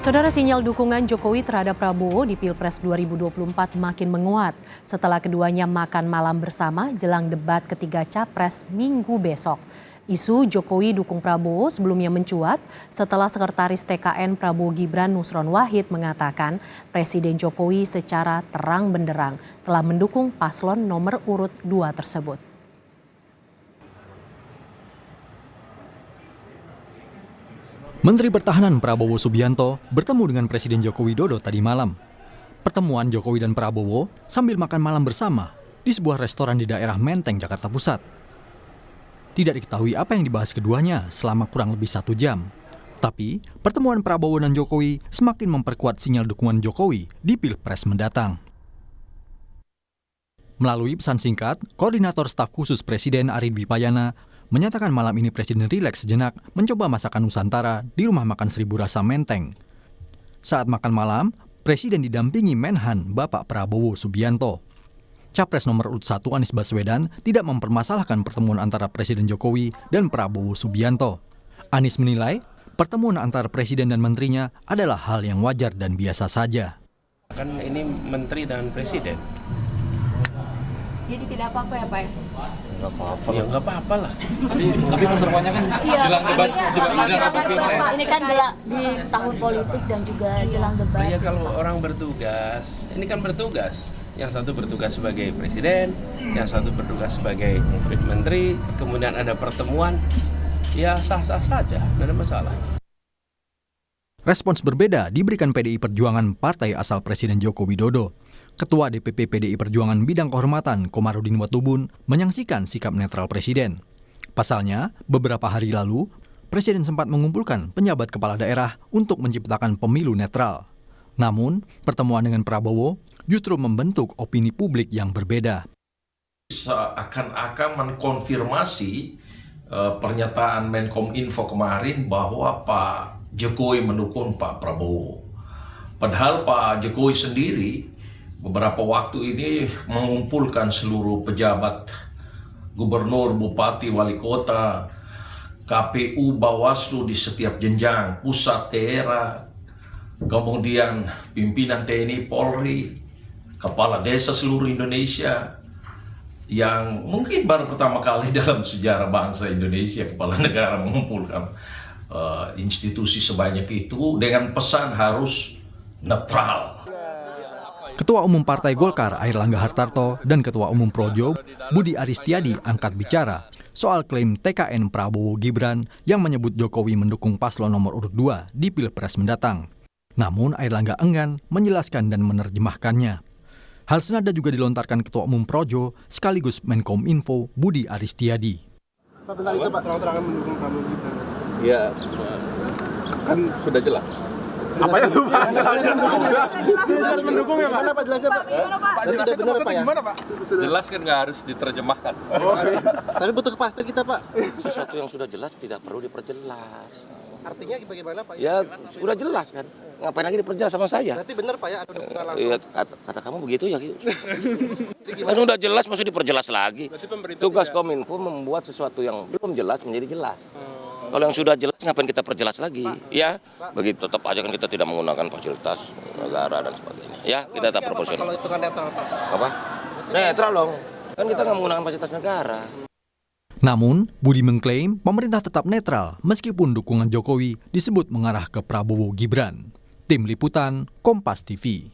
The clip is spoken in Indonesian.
Saudara, sinyal dukungan Jokowi terhadap Prabowo di Pilpres 2024 makin menguat setelah keduanya makan malam bersama jelang debat ketiga Capres Minggu besok. Isu Jokowi dukung Prabowo sebelumnya mencuat setelah Sekretaris TKN Prabowo Gibran Nusron Wahid mengatakan Presiden Jokowi secara terang benderang telah mendukung paslon nomor urut 2 tersebut. Menteri Pertahanan Prabowo Subianto bertemu dengan Presiden Joko Widodo tadi malam. Pertemuan Jokowi dan Prabowo sambil makan malam bersama di sebuah restoran di daerah Menteng, Jakarta Pusat. Tidak diketahui apa yang dibahas keduanya selama kurang lebih 1 jam. Tapi pertemuan Prabowo dan Jokowi semakin memperkuat sinyal dukungan Jokowi di Pilpres mendatang. Melalui pesan singkat, Koordinator Staf Khusus Presiden Ari Dwi Payana menyatakan malam ini Presiden rileks sejenak mencoba masakan Nusantara di rumah makan Seribu Rasa Menteng. Saat makan malam, Presiden didampingi Menhan Bapak Prabowo Subianto. Capres nomor urut 1 Anies Baswedan tidak mempermasalahkan pertemuan antara Presiden Jokowi dan Prabowo Subianto. Anies menilai pertemuan antara Presiden dan menterinya adalah hal yang wajar dan biasa saja. Kan ini menteri dan presiden. Jadi tidak apa-apa ya Pak? Nggak apa-apa. Ya nggak apa-apa lah. Tapi pertemuannya kan jelang debat, ini kan di tahun politik dan juga jelang debat. Ya kalau orang bertugas, ini kan bertugas. Yang satu bertugas sebagai presiden, yang satu bertugas sebagai menteri, kemudian ada pertemuan, ya sah-sah saja, tidak ada masalah. Respons berbeda diberikan PDI Perjuangan partai asal Presiden Joko Widodo. Ketua DPP PDI Perjuangan Bidang Kehormatan Komarudin Watubun menyaksikan sikap netral Presiden. Pasalnya, beberapa hari lalu, Presiden sempat mengumpulkan penjabat kepala daerah untuk menciptakan pemilu netral. Namun, pertemuan dengan Prabowo justru membentuk opini publik yang berbeda. Seakan-akan mengkonfirmasi pernyataan Menkominfo kemarin bahwa Pak Jokowi mendukung Pak Prabowo. Padahal Pak Jokowi sendiri beberapa waktu ini mengumpulkan seluruh pejabat gubernur, bupati, wali kota, KPU, Bawaslu di setiap jenjang, pusat, daerah, kemudian pimpinan TNI, Polri, kepala desa seluruh Indonesia, yang mungkin baru pertama kali dalam sejarah bangsa Indonesia kepala negara mengumpulkan institusi sebanyak itu dengan pesan harus netral. Ketua Umum Partai Golkar Airlangga Hartarto dan Ketua Umum Projo Budi Aristiadi angkat bicara soal klaim TKN Prabowo Gibran yang menyebut Jokowi mendukung paslon nomor urut 2 di Pilpres mendatang. Namun Airlangga enggan menjelaskan dan menerjemahkannya. Hal senada juga dilontarkan Ketua Umum Projo sekaligus Menkominfo Budi Aristiadi. Pak, bentar itu Pak, terang-terangan mendukung Prabowo Gibran. Ya, kan sudah jelas. Apa ya tuh Pak? Jelas mendukung ya Pak? Gimana Pak jelasnya Pak? Pak jelasnya itu maksudnya gimana Pak? Jelas kan nggak harus diterjemahkan. Tapi butuh kepastian kita Pak. Sesuatu yang sudah jelas tidak perlu diperjelas. Artinya bagaimana Pak? Ya sudah jelas kan. Ngapain lagi diperjelas sama saya? Berarti benar Pak ya ada dukungan langsung. Iya, kata kamu begitu ya gitu. Kan udah jelas masih diperjelas lagi. Tugas Kominfo membuat sesuatu yang belum jelas menjadi jelas. Kalau yang sudah jelas ngapain kita perjelas lagi? Ya, begitu tetap aja kan kita tidak menggunakan fasilitas negara dan sebagainya. Ya, kita tetap proporsional. Kalau hitungan netral Pak? Apa? Netral dong. Kan kita nggak menggunakan fasilitas negara. Namun, Budi mengklaim pemerintah tetap netral meskipun dukungan Jokowi disebut mengarah ke Prabowo Gibran. Tim Liputan, Kompas TV.